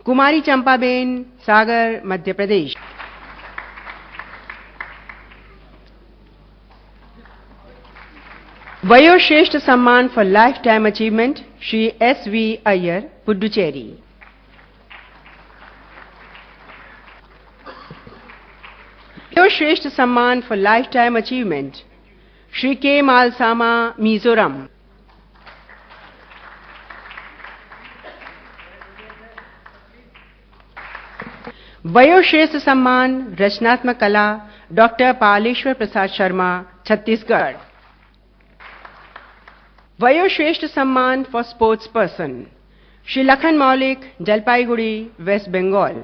कुमारी चंपाबेन, सागर, मध्य प्रदेश। वयोश्रेष्ठ सम्मान for life time achievement Shri S.V. Iyer, Puducherry. वयोश्रेष्ठ सम्मान for life time achievement Shri K. Malsawma, Mizoram. वयोश्रेष्ठ सम्मान रचनात्मक कला डॉक्टर पालेश्वर प्रसाद शर्मा, छत्तीसगढ़। वयोश्रेष्ठ सम्मान for sports person Shri Lakhan Maulik, Jalpaiguri, West Bengal.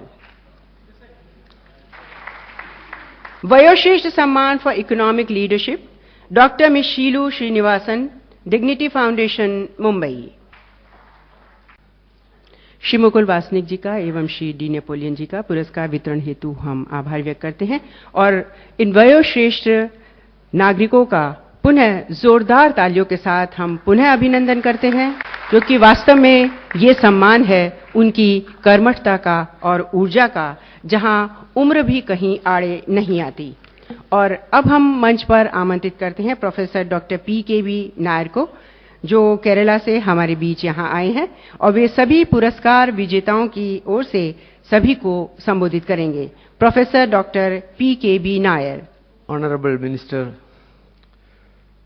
वयोश्रेष्ठ सम्मान for economic leadership doctor miss Shilu Srinivasan, Dignity Foundation, Mumbai. Shri Mukul Wasnik ji का एवं श्री डी नेपोलियन जी का पुरस्कार वितरण हेतु हम आभार व्यक्त करते हैं और इन वयोश्रेष्ठ नागरिकों का पुनः जोरदार तालियों के साथ हम पुनः अभिनंदन करते हैं, क्योंकि वास्तव में ये सम्मान है उनकी कर्मठता का और ऊर्जा का, जहां उम्र भी कहीं आड़े नहीं आती। और अब हम मंच पर आमंत्रित करते हैं प्रोफेसर डॉक्टर P.K.B. नायर को, जो केरला से हमारे बीच यहाँ आए हैं और वे सभी पुरस्कार विजेताओं की ओर से सभी को संबोधित करेंगे। Professor doctor P.K.B. Nair. Honorable Minister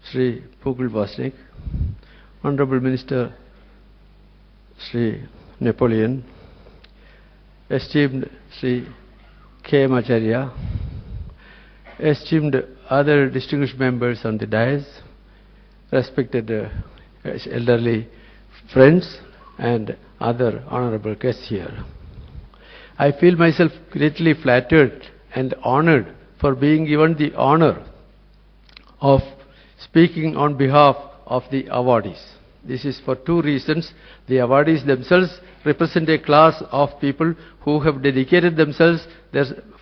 Shri Pukul Vasnik, Honorable Minister Shri Napoleon, esteemed Shri K. Acharya, esteemed other distinguished members on the dais, respected elderly friends and other honorable guests here. I feel myself greatly flattered and honored for being given the honor of speaking on behalf of the awardees. This is for two reasons. The awardees themselves represent a class of people who have dedicated themselves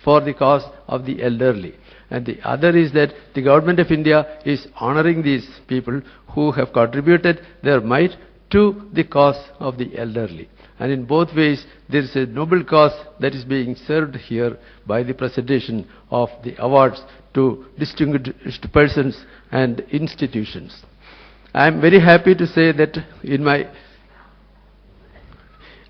for the cause of the elderly. And the other is that the Government of India is honoring these people who have contributed their might to the cause of the elderly. And in both ways, there is a noble cause that is being served here by the presentation of the awards to distinguished persons and institutions. I am very happy to say that in my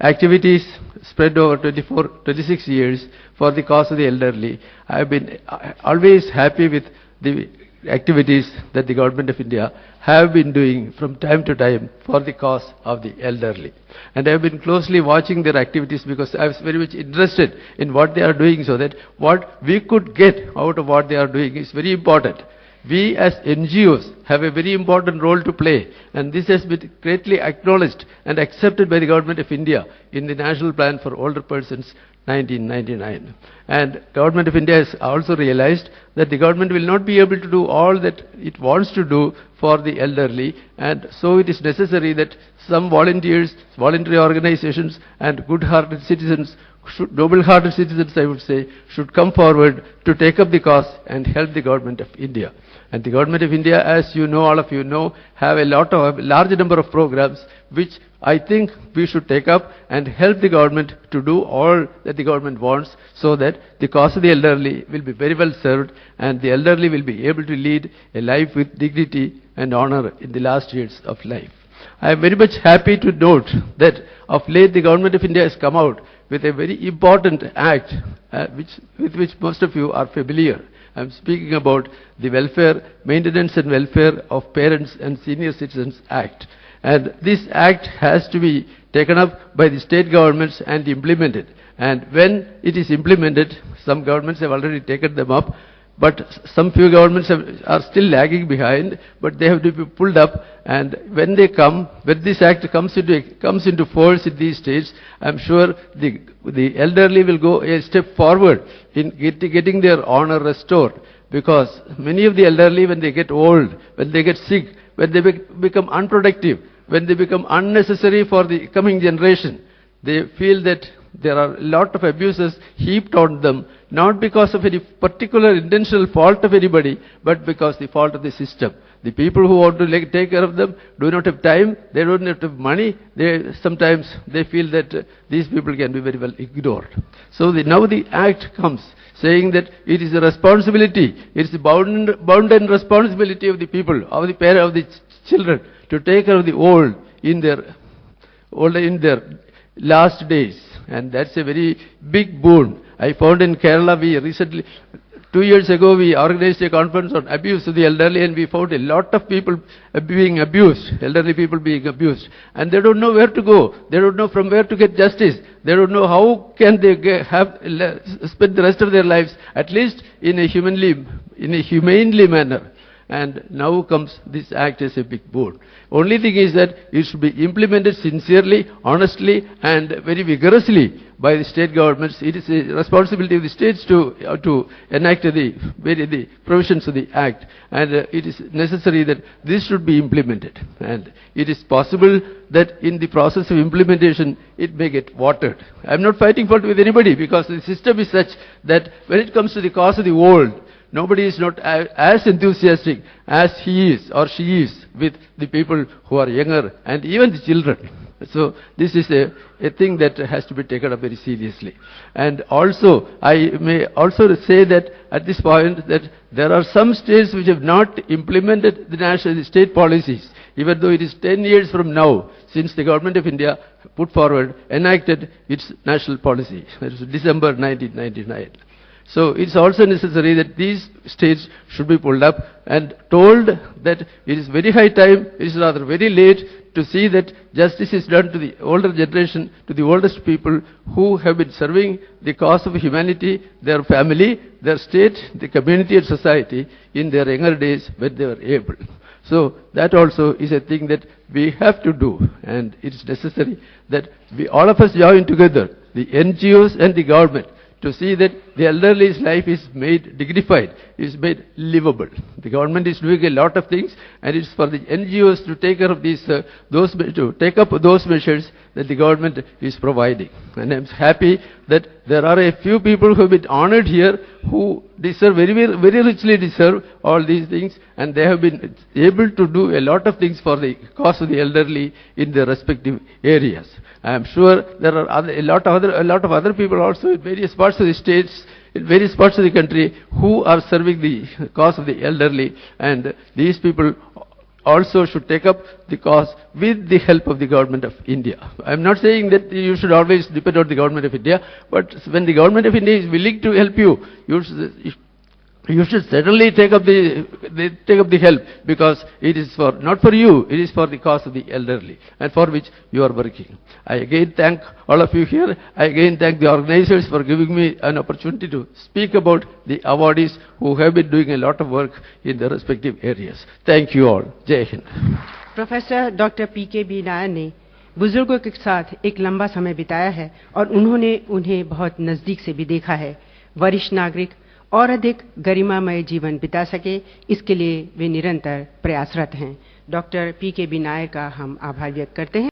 activities spread over 26 years for the cause of the elderly, I have been always happy with the activities that the Government of India have been doing from time to time for the cause of the elderly. And I have been closely watching their activities because I was very much interested in what they are doing, so that what we could get out of what they are doing is very important. We as NGOs have a very important role to play, and this has been greatly acknowledged and accepted by the Government of India in the National Plan for Older Persons 1999. And Government of India has also realized that the government will not be able to do all that it wants to do for the elderly, and so it is necessary that some volunteers, voluntary organizations and good-hearted citizens, noble-hearted citizens I would say, should come forward to take up the cause and help the Government of India. And the Government of India, as you know, all of you know, have a large number of programs which I think we should take up and help the government to do all that the government wants, so that the cause of the elderly will be very well served and the elderly will be able to lead a life with dignity and honor in the last years of life. I am very much happy to note that of late the Government of India has come out with a very important act with which most of you are familiar. I am speaking about the Maintenance and Welfare of Parents and Senior Citizens Act. And this act has to be taken up by the state governments and implemented. And when it is implemented, some governments have already taken them up, but some few governments are still lagging behind, but they have to be pulled up. And when this act comes into force in these states, I am sure the elderly will go a step forward in getting their honor restored. Because many of the elderly, when they get old, when they get sick, when they become unproductive, when they become unnecessary for the coming generation, they feel that there are a lot of abuses heaped on them, not because of any particular intentional fault of anybody, but because the fault of the system. The people who want to take care of them do not have time, they don't have money, sometimes they feel that these people can be very well ignored. So now the act comes saying that it is a responsibility, it is the bounden responsibility of the people, of the parents, of the children, to take care of the old in their last days. And that's a very big boon. I found in Kerala, we recently, 2 years ago, we organized a conference on abuse of the elderly, and we found a lot of people being abused, elderly people being abused. And they don't know where to go. They don't know from where to get justice. They don't know how can they spend the rest of their lives, at least in a humanely manner. And now comes this act as a big boon. Only thing is that it should be implemented sincerely, honestly, and very vigorously by the state governments. It is a responsibility of the states to enact the provisions of the act, and it is necessary that this should be implemented. And it is possible that in the process of implementation, it may get watered. I am not fighting fault with anybody, because the system is such that when it comes to the cause of the old, nobody is not as enthusiastic as he is or she is with the people who are younger and even the children. So this is a thing that has to be taken up very seriously. And also, I may also say that at this point that there are some states which have not implemented the state policies, even though it is 10 years from now since the Government of India enacted its national policy. That was December 1999. So it's also necessary that these states should be pulled up and told that it is very high time, it is rather very late, to see that justice is done to the older generation, to the oldest people who have been serving the cause of humanity, their family, their state, the community and society in their younger days when they were able. So that also is a thing that we have to do, and it is necessary that all of us join together, the NGOs and the government, to see that the elderly's life is made dignified, is made livable. The government is doing a lot of things, and it's for the NGOs to take care of to take up those measures that the government is providing. And I'm happy that there are a few people who have been honored here who deserve, very richly deserve all these things, and they have been able to do a lot of things for the cause of the elderly in their respective areas. I am sure there are a lot of other people also in various parts of the states, in various parts of the country, who are serving the cause of the elderly, and these people also should take up the cause with the help of the Government of India. I am not saying that you should always depend on the Government of India, but when the Government of India is willing to help you, you should certainly take up the help, because it is not for you, it is for the cause of the elderly, and for which you are working. I again thank all of you here. I again thank the organizers for giving me an opportunity to speak about the awardees who have been doing a lot of work in their respective areas. Thank you all. Jai Hind. Professor doctor PKB Nair ने बुजुर्गों के साथ एक लंबा समय बिताया है और उन्होंने उन्हें बहुत नजदीक से भी देखा है। वरिष्ठ नागरिक और अधिक गरिमामय जीवन बिता सके, इसके लिए वे निरंतर प्रयासरत हैं। डॉक्टर PKB नायर का हम आभार व्यक्त करते हैं।